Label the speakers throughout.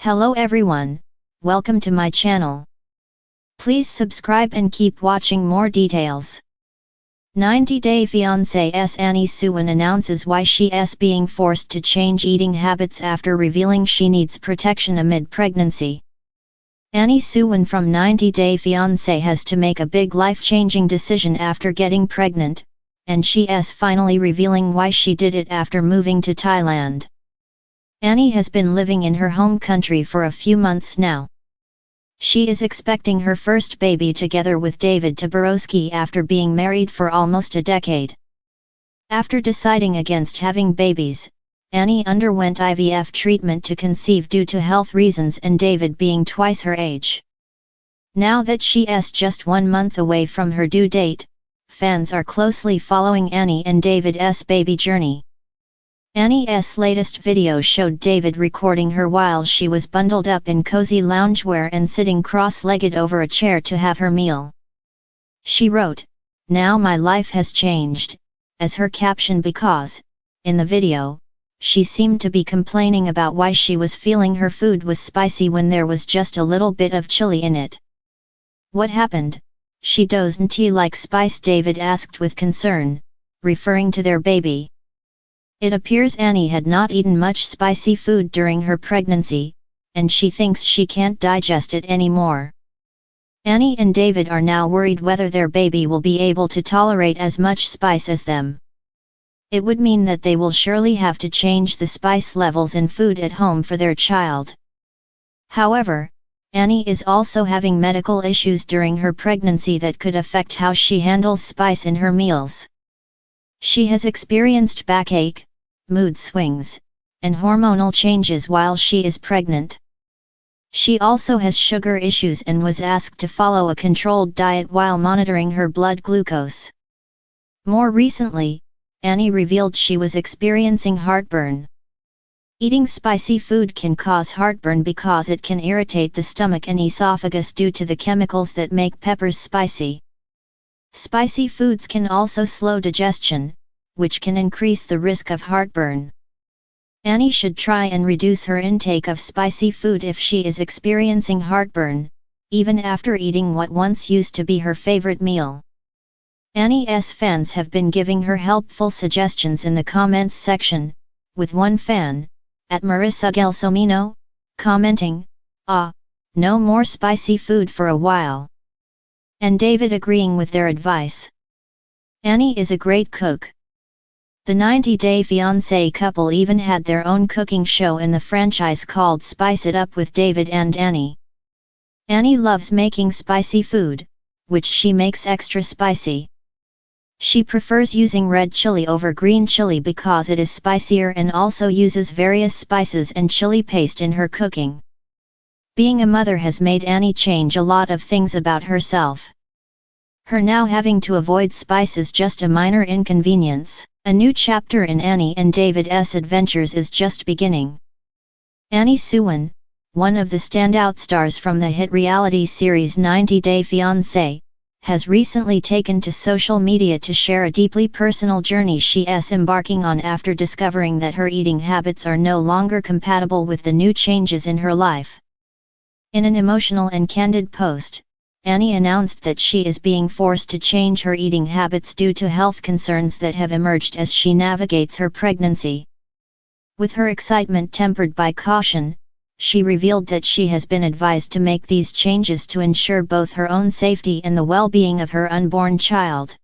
Speaker 1: Hello everyone, welcome to my channel. Please subscribe and keep watching more details. 90-day fiancé's Annie Suwan announces why she's being forced to change eating habits after revealing she needs protection amid pregnancy. Annie Suwan from 90-day fiancé has to make a big life-changing decision after getting pregnant, and she's finally revealing why she did it after moving to Thailand. Annie has been living in her home country for a few months now. She is expecting her first baby together with David Tabarowski after being married for almost a decade. After deciding against having babies, Annie underwent IVF treatment to conceive due to health reasons and David being twice her age. Now that she is just 1 month away from her due date, fans are closely following Annie and David's baby journey. Annie's latest video showed David recording her while she was bundled up in cozy loungewear and sitting cross-legged over a chair to have her meal. She wrote, "Now my life has changed," as her caption because, in the video, she seemed to be complaining about why she was feeling her food was spicy when there was just a little bit of chili in it. "What happened? She doesn't like spice?" David asked with concern, referring to their baby. It appears Annie had not eaten much spicy food during her pregnancy, and she thinks she can't digest it anymore. Annie and David are now worried whether their baby will be able to tolerate as much spice as them. It would mean that they will surely have to change the spice levels in food at home for their child. However, Annie is also having medical issues during her pregnancy that could affect how she handles spice in her meals. She has experienced backache, mood swings, and hormonal changes while she is pregnant. She also has sugar issues and was asked to follow a controlled diet while monitoring her blood glucose. More recently, Annie revealed she was experiencing heartburn. Eating spicy food can cause heartburn because it can irritate the stomach and esophagus due to the chemicals that make peppers spicy. Spicy foods can also slow digestion, which can increase the risk of heartburn. Annie should try and reduce her intake of spicy food if she is experiencing heartburn, even after eating what once used to be her favorite meal. Annie's fans have been giving her helpful suggestions in the comments section, with one fan, @MarissaGelsomino, commenting, "No more spicy food for a while," and David agreeing with their advice. Annie is a great cook. The 90-day fiancé couple even had their own cooking show in the franchise called Spice It Up with David and Annie. Annie loves making spicy food, which she makes extra spicy. She prefers using red chili over green chili because it is spicier and also uses various spices and chili paste in her cooking. Being a mother has made Annie change a lot of things about herself. Her now having to avoid spice is just a minor inconvenience. A new chapter in Annie and David's adventures is just beginning. Annie Suwan, one of the standout stars from the hit reality series 90-Day Fiancé, has recently taken to social media to share a deeply personal journey she's embarking on after discovering that her eating habits are no longer compatible with the new changes in her life. In an emotional and candid post, Annie announced that she is being forced to change her eating habits due to health concerns that have emerged as she navigates her pregnancy. With her excitement tempered by caution, she revealed that she has been advised to make these changes to ensure both her own safety and the well-being of her unborn child.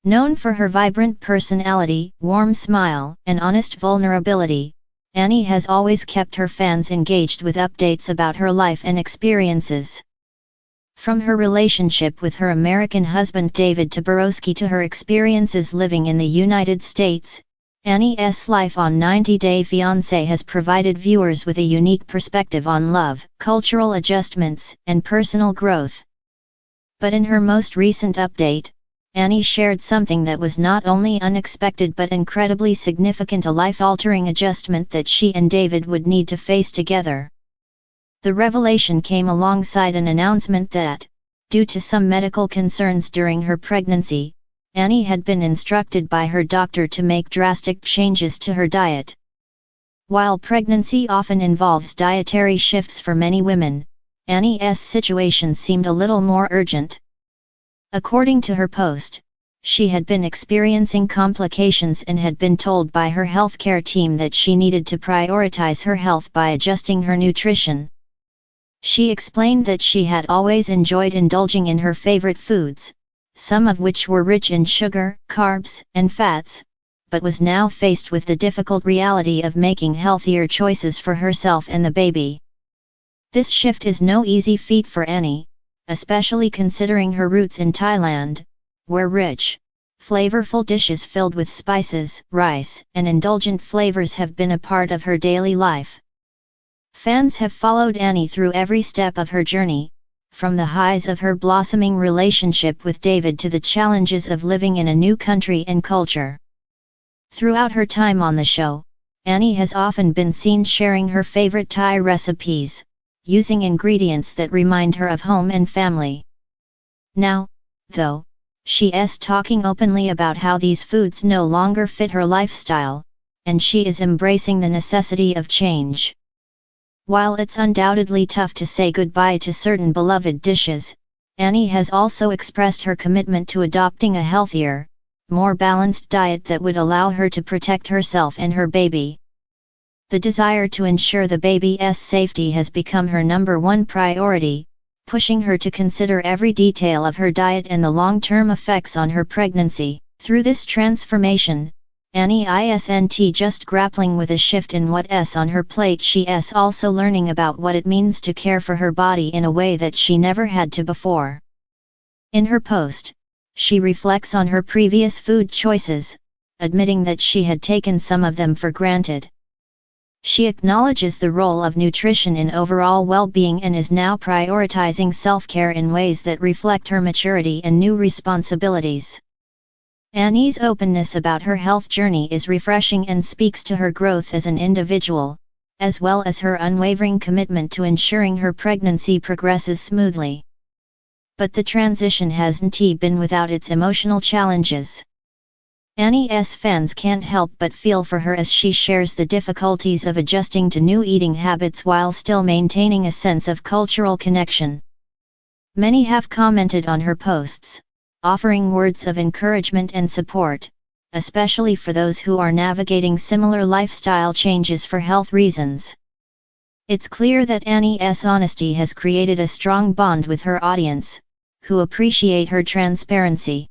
Speaker 1: Known for her vibrant personality, warm smile, and honest vulnerability, Annie has always kept her fans engaged with updates about her life and experiences. From her relationship with her American husband David Tabarowski to her experiences living in the United States, Annie's life on 90-Day Fiancé has provided viewers with a unique perspective on love, cultural adjustments, and personal growth. But in her most recent update, Annie shared something that was not only unexpected but incredibly significant, a life-altering adjustment that she and David would need to face together. The revelation came alongside an announcement that, due to some medical concerns during her pregnancy, Annie had been instructed by her doctor to make drastic changes to her diet. While pregnancy often involves dietary shifts for many women, Annie's situation seemed a little more urgent. According to her post, she had been experiencing complications and had been told by her healthcare team that she needed to prioritize her health by adjusting her nutrition. She explained that she had always enjoyed indulging in her favorite foods, some of which were rich in sugar, carbs, and fats, but was now faced with the difficult reality of making healthier choices for herself and the baby. This shift is no easy feat for Annie, especially considering her roots in Thailand, where rich, flavorful dishes filled with spices, rice, and indulgent flavors have been a part of her daily life. Fans have followed Annie through every step of her journey, from the highs of her blossoming relationship with David to the challenges of living in a new country and culture. Throughout her time on the show, Annie has often been seen sharing her favorite Thai recipes, using ingredients that remind her of home and family. Now, though, she's talking openly about how these foods no longer fit her lifestyle, and she is embracing the necessity of change. While it's undoubtedly tough to say goodbye to certain beloved dishes, Annie has also expressed her commitment to adopting a healthier, more balanced diet that would allow her to protect herself and her baby. The desire to ensure the baby's safety has become her number one priority, pushing her to consider every detail of her diet and the long-term effects on her pregnancy. Through this transformation, Annie isn't just grappling with a shift in what's on her plate, she's also learning about what it means to care for her body in a way that she never had to before. In her post, she reflects on her previous food choices, admitting that she had taken some of them for granted. She acknowledges the role of nutrition in overall well-being and is now prioritizing self-care in ways that reflect her maturity and new responsibilities. Annie's openness about her health journey is refreshing and speaks to her growth as an individual, as well as her unwavering commitment to ensuring her pregnancy progresses smoothly. But the transition hasn't been without its emotional challenges. Annie's fans can't help but feel for her as she shares the difficulties of adjusting to new eating habits while still maintaining a sense of cultural connection. Many have commented on her posts, offering words of encouragement and support, especially for those who are navigating similar lifestyle changes for health reasons. It's clear that Annie's honesty has created a strong bond with her audience, who appreciate her transparency.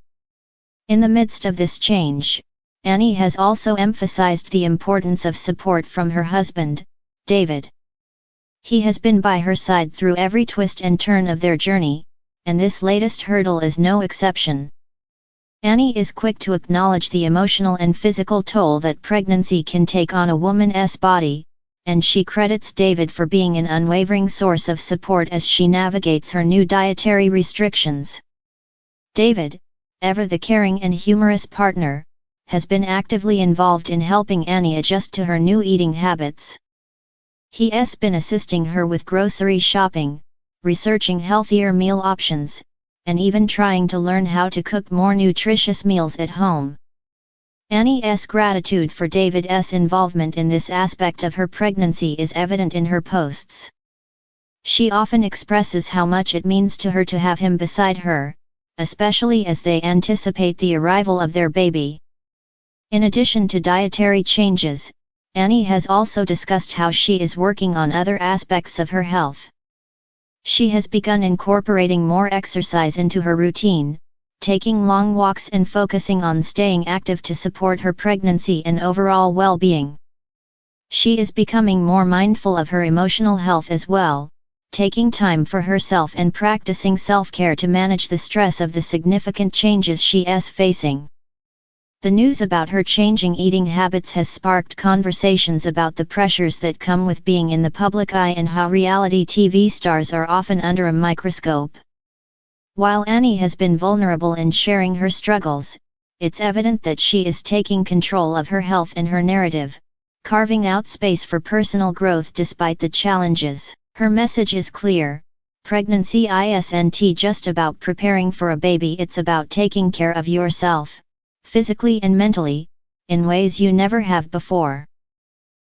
Speaker 1: In the midst of this change, Annie has also emphasized the importance of support from her husband, David. He has been by her side through every twist and turn of their journey, and this latest hurdle is no exception. Annie is quick to acknowledge the emotional and physical toll that pregnancy can take on a woman's body, and she credits David for being an unwavering source of support as she navigates her new dietary restrictions. David, ever the caring and humorous partner, has been actively involved in helping Annie adjust to her new eating habits. He's been assisting her with grocery shopping, researching healthier meal options, and even trying to learn how to cook more nutritious meals at home. Annie's gratitude for David's involvement in this aspect of her pregnancy is evident in her posts. She often expresses how much it means to her to have him beside her, especially as they anticipate the arrival of their baby. In addition to dietary changes, Annie has also discussed how she is working on other aspects of her health. She has begun incorporating more exercise into her routine, taking long walks and focusing on staying active to support her pregnancy and overall well-being. She is becoming more mindful of her emotional health as well, taking time for herself and practicing self-care to manage the stress of the significant changes she is facing. The news about her changing eating habits has sparked conversations about the pressures that come with being in the public eye and how reality TV stars are often under a microscope. While Annie has been vulnerable in sharing her struggles, it's evident that she is taking control of her health and her narrative, carving out space for personal growth despite the challenges. Her message is clear: pregnancy isn't just about preparing for a baby, it's about taking care of yourself, physically and mentally, in ways you never have before.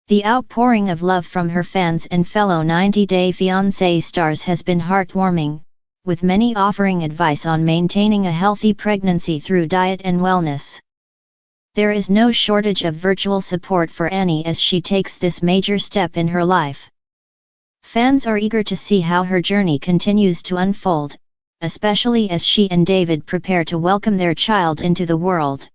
Speaker 1: The outpouring of love from her fans and fellow 90 Day Fiancé stars has been heartwarming, with many offering advice on maintaining a healthy pregnancy through diet and wellness. There is no shortage of virtual support for Annie as she takes this major step in her life. Fans are eager to see how her journey continues to unfold, especially as she and David prepare to welcome their child into the world.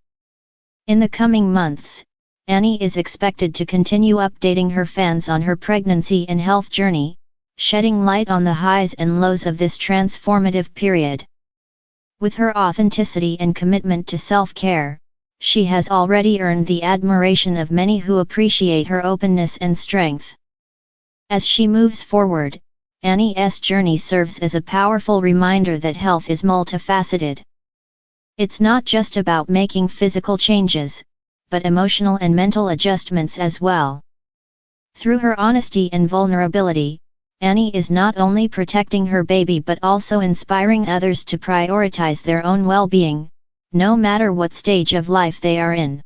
Speaker 1: In the coming months, Annie is expected to continue updating her fans on her pregnancy and health journey, shedding light on the highs and lows of this transformative period. With her authenticity and commitment to self-care, she has already earned the admiration of many who appreciate her openness and strength. As she moves forward, Annie's journey serves as a powerful reminder that health is multifaceted. It's not just about making physical changes, but emotional and mental adjustments as well. Through her honesty and vulnerability, Annie is not only protecting her baby but also inspiring others to prioritize their own well-being, no matter what stage of life they are in.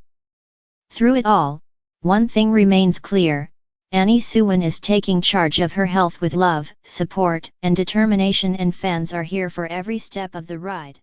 Speaker 1: Through it all, one thing remains clear: Annie Suwan is taking charge of her health with love, support, and determination, and fans are here for every step of the ride.